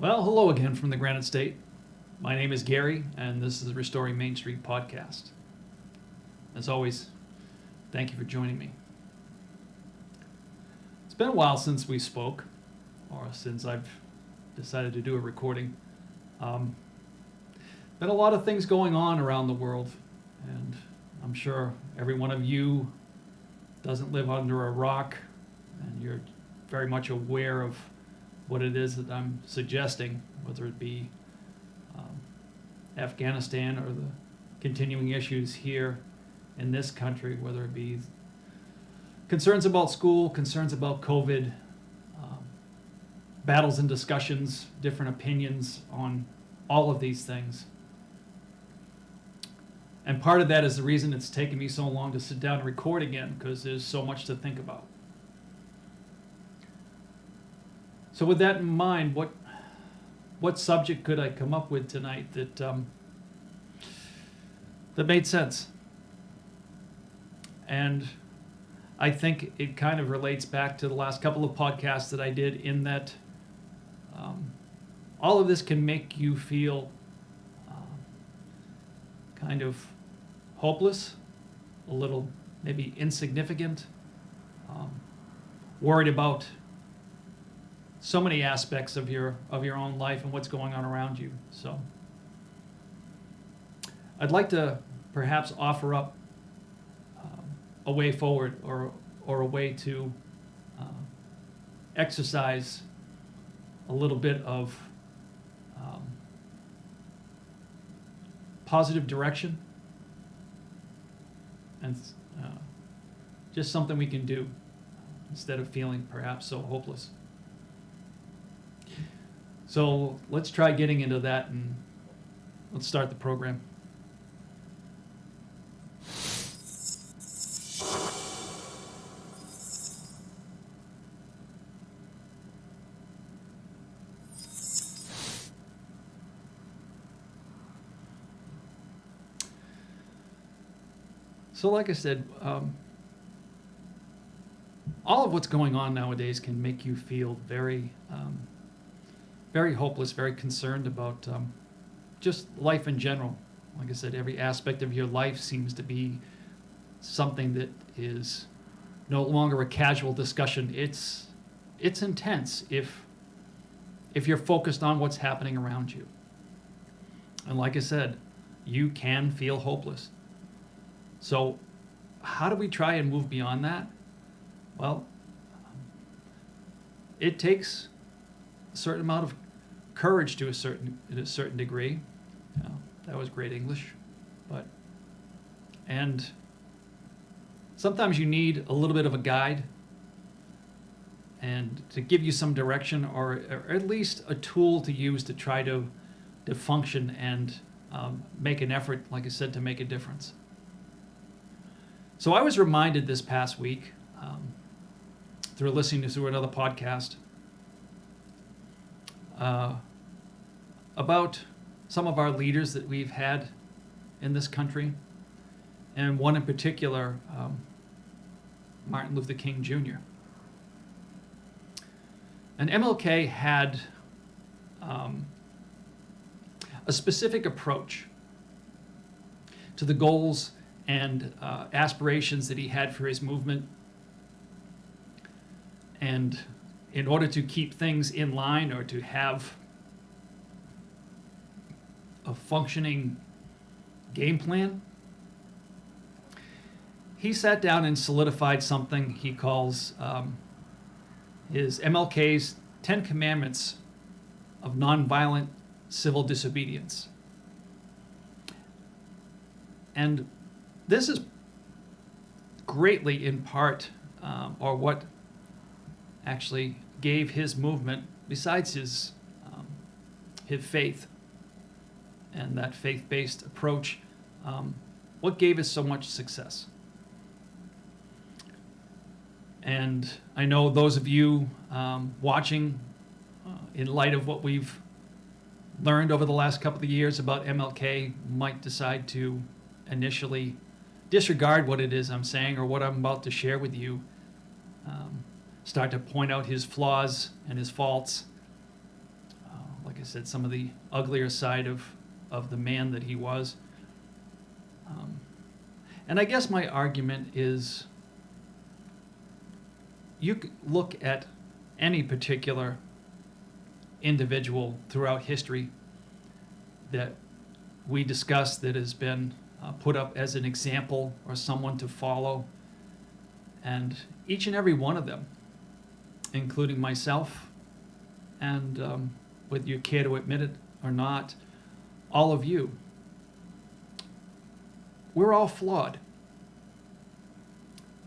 Well, hello again from the Granite State. My name is Gary, and this is the Restoring Main Street podcast. As always, thank you for joining me. It's been a while since we spoke, or since I've decided to do a recording. Been a lot of things going on around the world, and I'm sure every one of you doesn't live under a rock, and you're very much aware of what it is that I'm suggesting, whether it be Afghanistan or the continuing issues here in this country, whether it be concerns about school, concerns about COVID, battles and discussions, different opinions on all of these things. And part of that is the reason it's taken me so long to sit down and record again, because there's so much to think about. So with that in mind, what subject could I come up with tonight that made sense? And I think it kind of relates back to the last couple of podcasts that I did, in that all of this can make you feel kind of hopeless, a little maybe insignificant, worried about so many aspects of your own life and what's going on around you. So I'd like to perhaps offer up a way forward, or a way to exercise a little bit of positive direction, and just something we can do instead of feeling perhaps so hopeless. So let's try getting into that, and let's start the program. So like I said, all of what's going on nowadays can make you feel very hopeless, very concerned about just life in general. Like I said, every aspect of your life seems to be something that is no longer a casual discussion. It's intense if you're focused on what's happening around you. And like I said, you can feel hopeless. So how do we try and move beyond that? Well, it takes a certain amount of courage to a certain degree. That was great English, and sometimes you need a little bit of a guide, and to give you some direction, or at least a tool to use to try to function and make an effort, like I said, to make a difference. So I was reminded this past week, through listening to another podcast, about some of our leaders that we've had in this country, and one in particular, Martin Luther King Jr. And MLK had a specific approach to the goals and aspirations that he had for his movement. And in order to keep things in line, or to have a functioning game plan, he sat down and solidified something he calls his MLK's 10 Commandments of Nonviolent Civil Disobedience. And this is greatly in part, or what actually gave his movement, besides his faith and that faith-based approach, what gave us so much success. And I know those of you watching, in light of what we've learned over the last couple of years about MLK, might decide to initially disregard what it is I'm saying, or what I'm about to share with you, start to point out his flaws and his faults. Like I said, some of the uglier side of the man that he was. And I guess my argument is, you could look at any particular individual throughout history that we discuss that has been put up as an example or someone to follow, and each and every one of them, including myself, and whether you care to admit it or not, all of you, we're all flawed.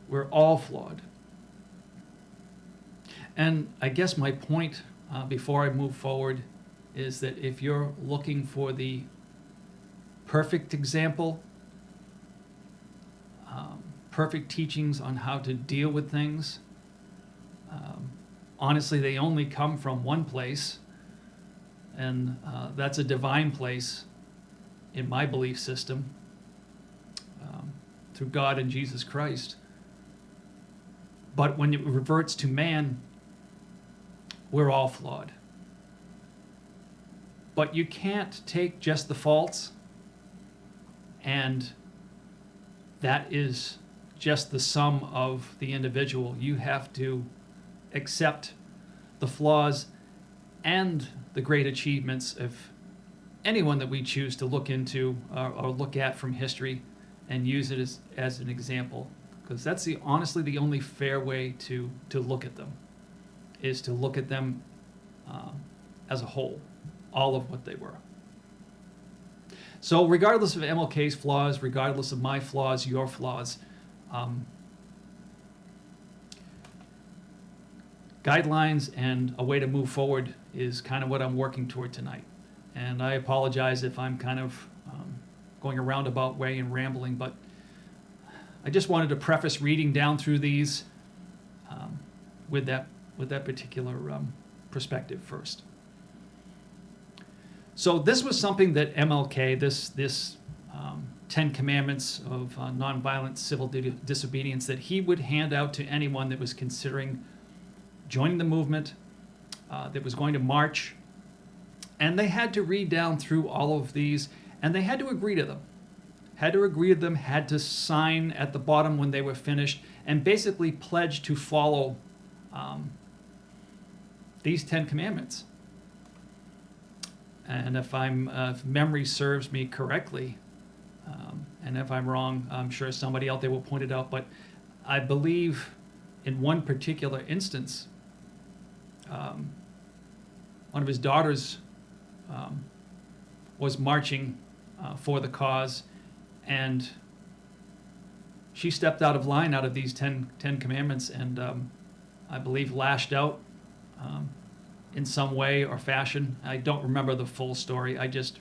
We're all flawed. And I guess my point, before I move forward, is that if you're looking for the perfect example, perfect teachings on how to deal with things, honestly, they only come from one place, and that's a divine place in my belief system, through God and Jesus Christ. But when it reverts to man, we're all flawed. But you can't take just the faults and that is just the sum of the individual. You have to accept the flaws and the great achievements of anyone that we choose to look into or look at from history and use it as an example. Because that's honestly the only fair way to look at them, is to look at them as a whole, all of what they were. So regardless of MLK's flaws, regardless of my flaws, your flaws, guidelines and a way to move forward is kind of what I'm working toward tonight. And I apologize if I'm kind of going a roundabout way and rambling, but I just wanted to preface reading down through these with that particular perspective first. So this was something that MLK, this 10 Commandments of Nonviolent Civil Disobedience, that he would hand out to anyone that was considering joining the movement, that was going to march. And they had to read down through all of these, and they had to agree to them. Had to sign at the bottom when they were finished, and basically pledge to follow these 10 Commandments. And if memory serves me correctly, and if I'm wrong, I'm sure somebody out there will point it out, but I believe in one particular instance, one of his daughters was marching for the cause, and she stepped out of line out of these 10 Commandments, and I believe lashed out in some way or fashion. I don't remember the full story. I just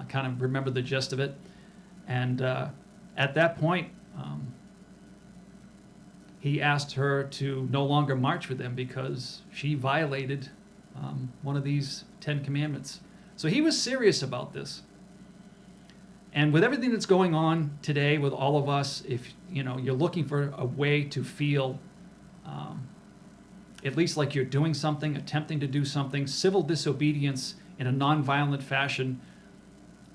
kind of remember the gist of it. And at that point, he asked her to no longer march with them because she violated one of these 10 Commandments. So he was serious about this. And with everything that's going on today with all of us, if you're looking for a way to feel at least like you're doing something, attempting to do something, civil disobedience in a nonviolent fashion,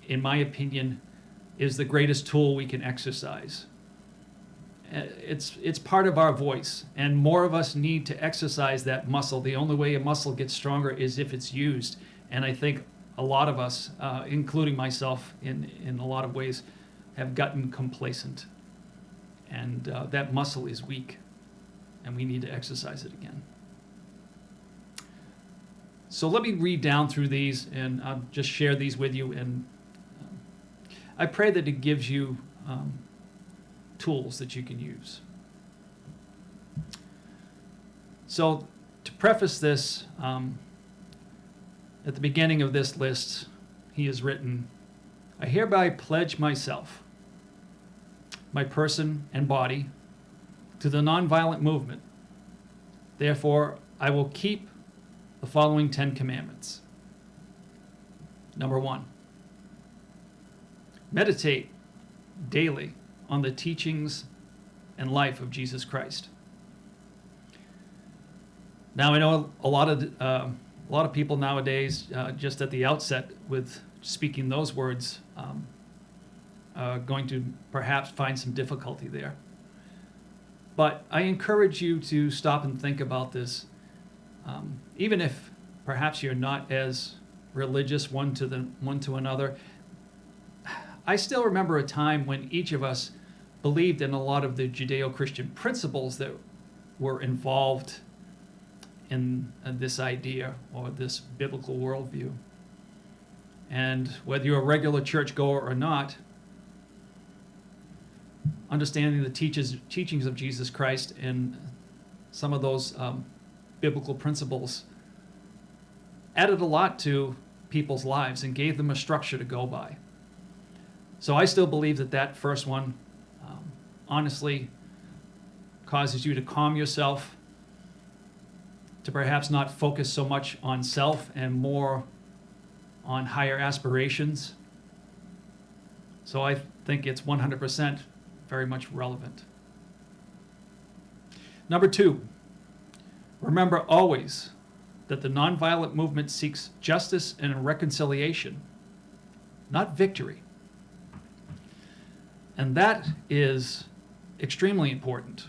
in my opinion, is the greatest tool we can exercise. It's part of our voice, and more of us need to exercise that muscle. The only way a muscle gets stronger is if it's used. And I think a lot of us, including myself in a lot of ways, have gotten complacent. And that muscle is weak, and we need to exercise it again. So let me read down through these, and I'll just share these with you. And I pray that it gives you tools that you can use. So to preface this, at the beginning of this list, he has written, "I hereby pledge myself, my person and body, to the nonviolent movement. Therefore, I will keep the following 10 Commandments. Number 1, meditate daily on the teachings and life of Jesus Christ." Now, I know a lot lot of people nowadays, just at the outset with speaking those words, are going to perhaps find some difficulty there. But I encourage you to stop and think about this, even if perhaps you're not as religious one to another. I still remember a time when each of us believed in a lot of the Judeo-Christian principles that were involved in this idea or this biblical worldview. And whether you're a regular churchgoer or not, understanding the teachings of Jesus Christ and some of those biblical principles added a lot to people's lives and gave them a structure to go by. So I still believe that first one honestly causes you to calm yourself, to perhaps not focus so much on self and more on higher aspirations. So I think it's 100% very much relevant. Number 2, remember always that the nonviolent movement seeks justice and reconciliation, not victory. And that is extremely important.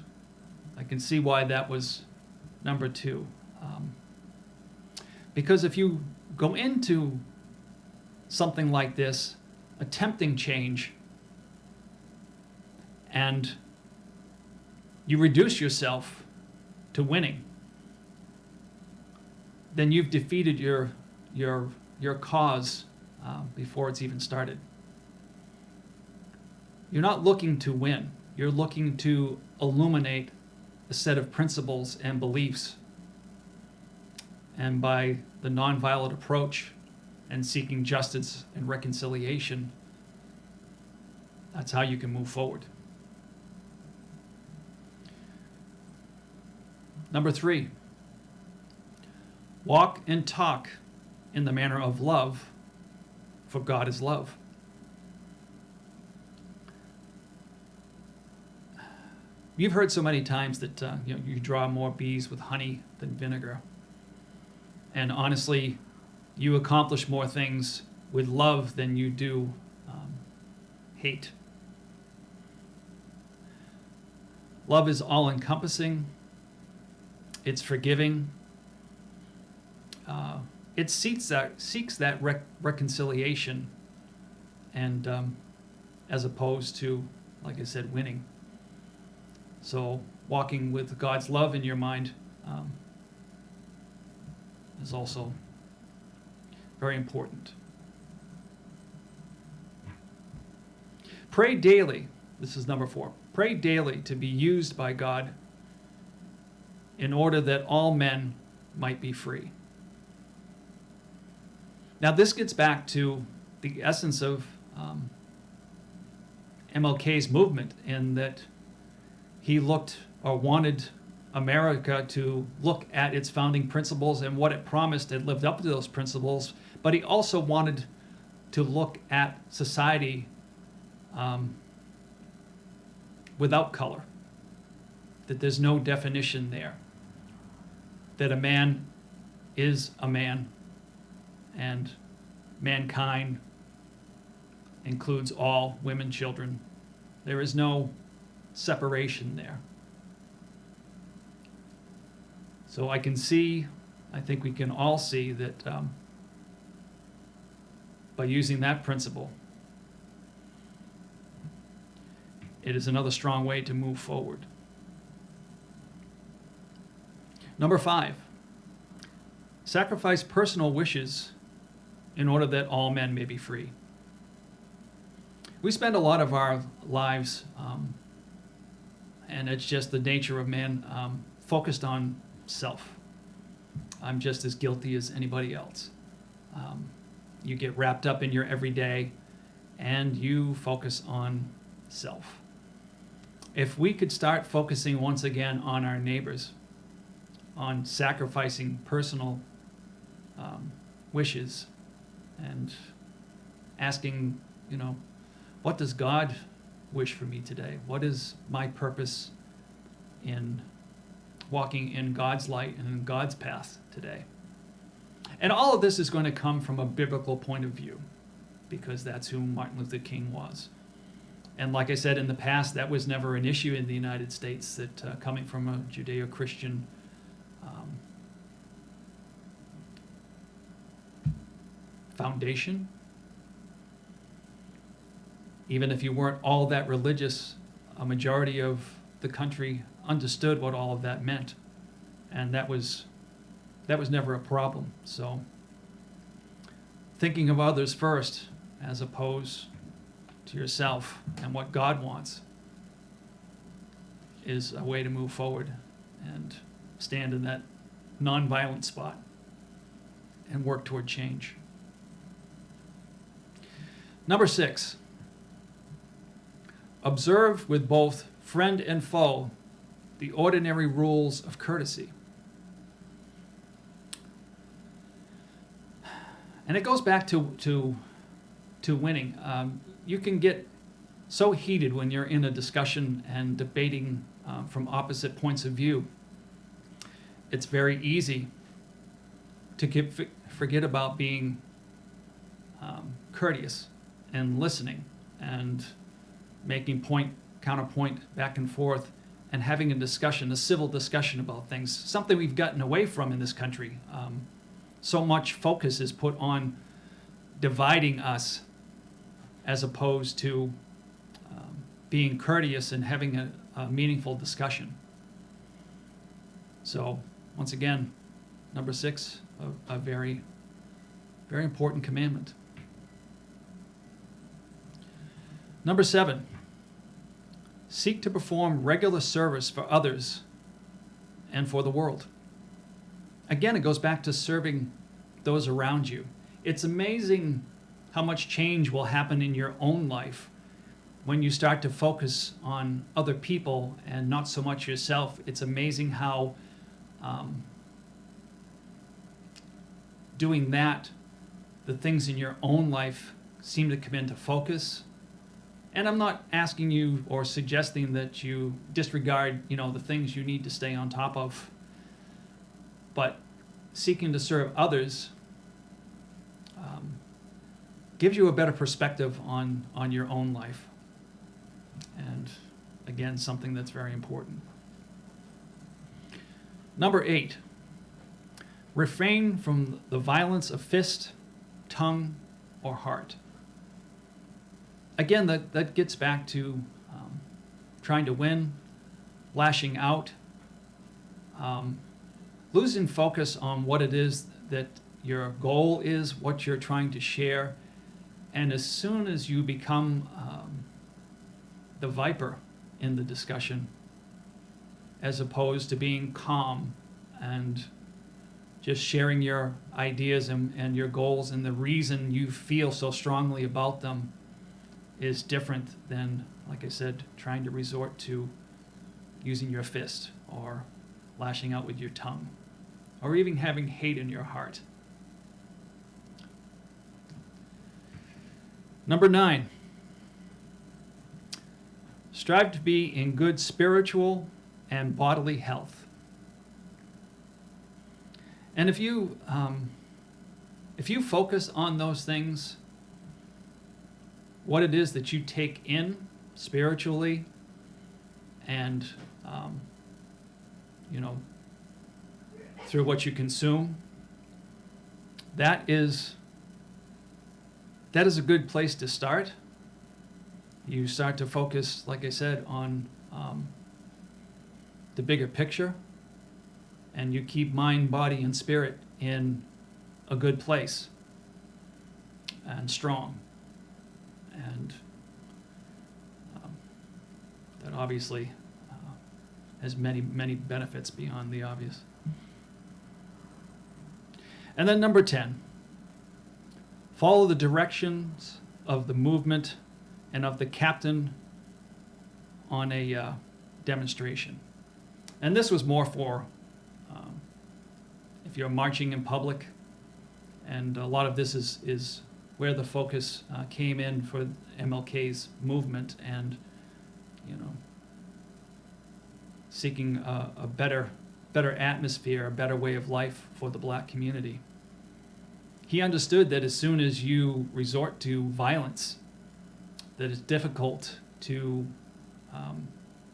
I can see why that was number 2. Because if you go into something like this, attempting change, and you reduce yourself to winning, then you've defeated your cause before it's even started. You're not looking to win. You're looking to illuminate a set of principles and beliefs. And by the nonviolent approach and seeking justice and reconciliation, that's how you can move forward. Number 3, walk and talk in the manner of love, for God is love. You've heard so many times that you draw more bees with honey than vinegar. And honestly, you accomplish more things with love than you do hate. Love is all-encompassing. It's forgiving. It seeks that reconciliation, and as opposed to, like I said, winning. So walking with God's love in your mind is also very important. Pray daily. This is number 4. Pray daily to be used by God in order that all men might be free. Now this gets back to the essence of MLK's movement, in that he looked or wanted America to look at its founding principles and what it promised and lived up to those principles, but he also wanted to look at society without color, that there's no definition there, that a man is a man, and mankind includes all women, children. There is no separation there. So I think we can all see that by using that principle, it is another strong way to move forward. Number 5, sacrifice personal wishes in order that all men may be free. We spend a lot of our lives, and it's just the nature of man, focused on self. I'm just as guilty as anybody else. You get wrapped up in your everyday, and you focus on self. If we could start focusing once again on our neighbors, on sacrificing personal wishes, and asking, what does God wish for me today? What is my purpose in walking in God's light and in God's path today? And all of this is going to come from a biblical point of view, because that's who Martin Luther King was. And like I said in the past, that was never an issue in the United States, that coming from a Judeo-Christian foundation, even if you weren't all that religious, a majority of the country understood what all of that meant. And that was never a problem. So thinking of others first as opposed to yourself and what God wants is a way to move forward and stand in that nonviolent spot and work toward change. Number 6, observe with both friend and foe the ordinary rules of courtesy. And it goes back to winning. You can get so heated when you're in a discussion and debating from opposite points of view. It's very easy to forget about being courteous and listening and making point, counterpoint, back and forth, and having a discussion, a civil discussion about things, something we've gotten away from in this country. So much focus is put on dividing us as opposed to being courteous and having a meaningful discussion. So, once again, number 6, a very, very important commandment. Number 7, seek to perform regular service for others and for the world. Again, it goes back to serving those around you. It's amazing how much change will happen in your own life when you start to focus on other people and not so much yourself. It's amazing how doing that, the things in your own life seem to come into focus. And I'm not asking you or suggesting that you disregard, the things you need to stay on top of. But seeking to serve others gives you a better perspective on your own life. And again, something that's very important. Number 8, refrain from the violence of fist, tongue, or heart. Again, that gets back to trying to win, lashing out, losing focus on what it is that your goal is, what you're trying to share. And as soon as you become the viper in the discussion, as opposed to being calm and just sharing your ideas and your goals and the reason you feel so strongly about them is different than, like I said, trying to resort to using your fist or lashing out with your tongue or even having hate in your heart. Number 9, strive to be in good spiritual and bodily health. And if you focus on those things, what it is that you take in spiritually and through what you consume, that is a good place to start. You start to focus, like I said, on the bigger picture, and you keep mind, body, and spirit in a good place and strong. And that obviously has many, many benefits beyond the obvious. And then number 10, follow the directions of the movement and of the captain on a demonstration. And this was more for if you're marching in public, and a lot of this is where the focus came in for MLK's movement and, seeking a better atmosphere, a better way of life for the black community. he understood that as soon as you resort to violence, that it's difficult to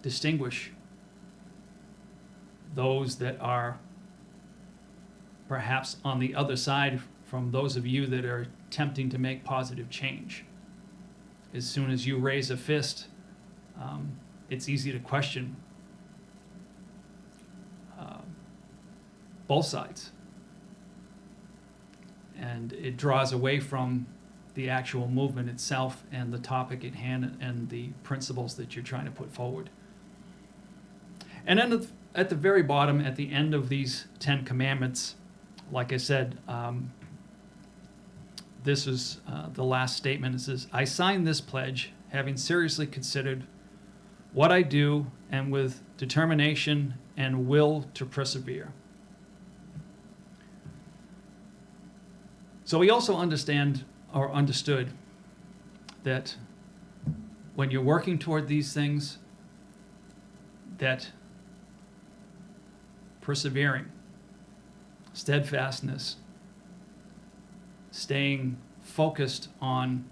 distinguish those that are perhaps on the other side from those of you that are attempting to make positive change. As soon as you raise a fist, it's easy to question both sides. And it draws away from the actual movement itself and the topic at hand and the principles that you're trying to put forward. And then at the very bottom, at the end of these 10 commandments, like I said, this is the last statement. It says, I sign this pledge, having seriously considered what I do and with determination and will to persevere. So we also understood that when you're working toward these things, that persevering, steadfastness, staying focused on,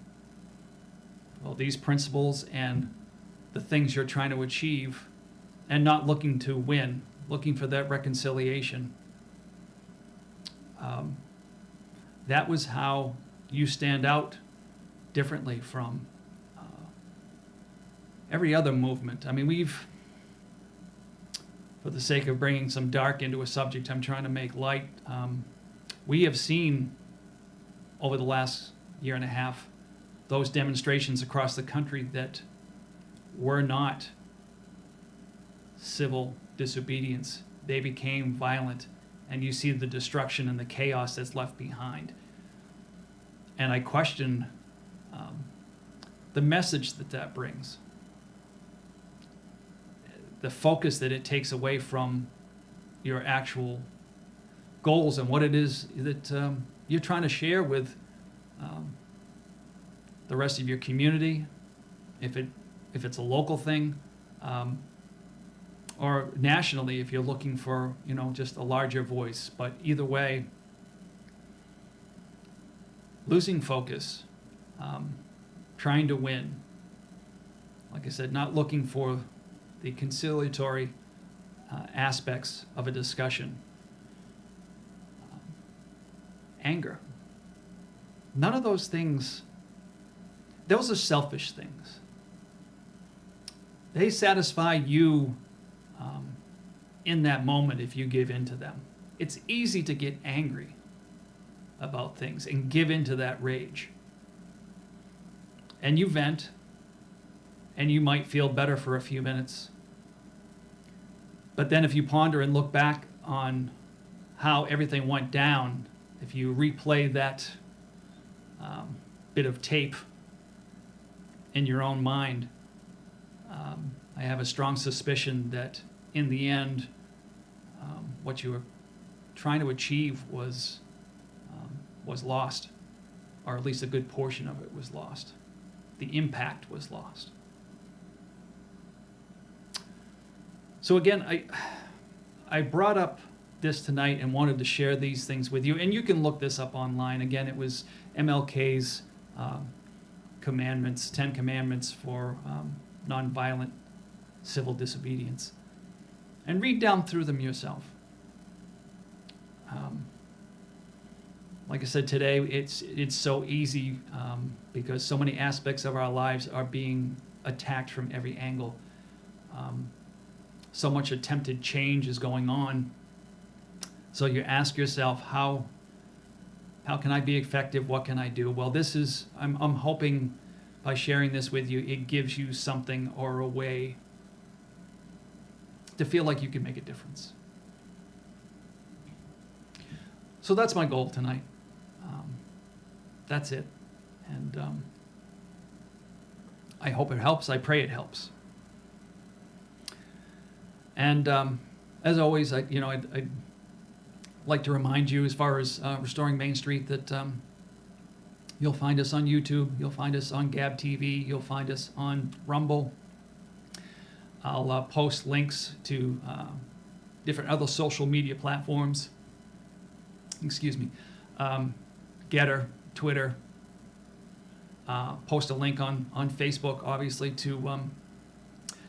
well, these principles and the things you're trying to achieve, and not looking to win, looking for that reconciliation. That was how you stand out differently from every other movement. I mean, for the sake of bringing some dark into a subject I'm trying to make light, we have seen over the last year and a half those demonstrations across the country that were not civil disobedience. They became violent, and you see the destruction and the chaos that's left behind. And I question the message that brings, the focus that it takes away from your actual goals and what it is that you're trying to share with the rest of your community, if it's a local thing, or nationally if you're looking for, just a larger voice. But either way, losing focus, trying to win, like I said, not looking for the conciliatory aspects of a discussion, anger. None of those things, those are selfish things. They satisfy you in that moment if you give in to them. It's easy to get angry about things and give into that rage. And you vent, and you might feel better for a few minutes. But then if you ponder and look back on how everything went down, if you replay that bit of tape in your own mind, I have a strong suspicion that in the end, what you were trying to achieve was lost, or at least a good portion of it was lost. The impact was lost. So again, I brought up this tonight and wanted to share these things with you, and you can look this up online. Again, it was MLK's commandments, 10 commandments for nonviolent civil disobedience. And read down through them yourself. Like I said today, it's so easy because so many aspects of our lives are being attacked from every angle. So much attempted change is going on. So you ask yourself, how can I be effective? What can I do? Well, I'm hoping by sharing this with you, it gives you something or a way to feel like you can make a difference. So that's my goal tonight. That's it. And I hope it helps. I pray it helps. And as always, I'd like to remind you, as far as Restoring Main Street, that you'll find us on YouTube, you'll find us on Gab TV, you'll find us on Rumble. I'll post links to different other social media platforms. Excuse me. Getter, Twitter. Post a link on Facebook, obviously, to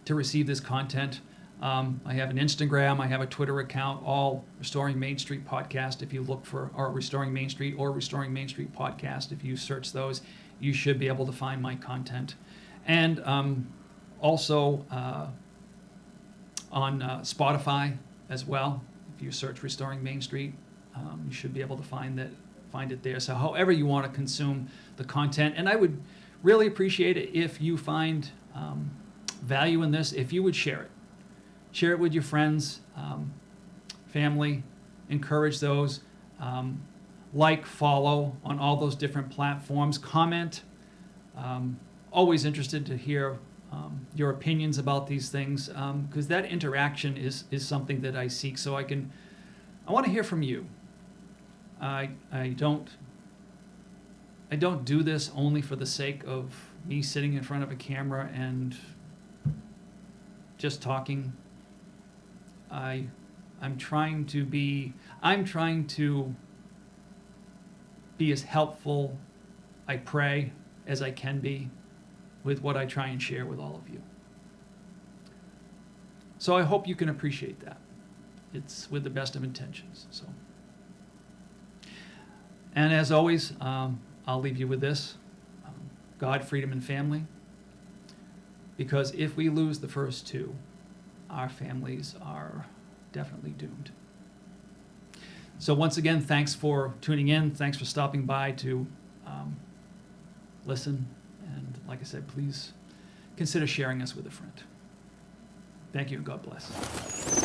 receive this content. I have an Instagram, I have a Twitter account, all Restoring Main Street Podcast. If you look for our Restoring Main Street or Restoring Main Street Podcast, if you search those, you should be able to find my content. And also on Spotify as well. If you search Restoring Main Street, you should be able to find it there. So however you want to consume the content, and I would really appreciate it if you find value in this, if you would share it. Share it with your friends, family, encourage those. Like, follow on all those different platforms. Comment. Always interested to hear your opinions about these things, because that interaction is something that I seek. So I want to hear from you. I don't do this only for the sake of me sitting in front of a camera and just talking. I'm trying to be as helpful, I pray, as I can be with what I try and share with all of you. So I hope you can appreciate that. It's with the best of intentions. So, and as always, I'll leave you with this: God, freedom, and family. Because if we lose the first two, our families are definitely doomed. So once again, thanks for tuning in. Thanks for stopping by to listen. And like I said, please consider sharing us with a friend. Thank you and God bless.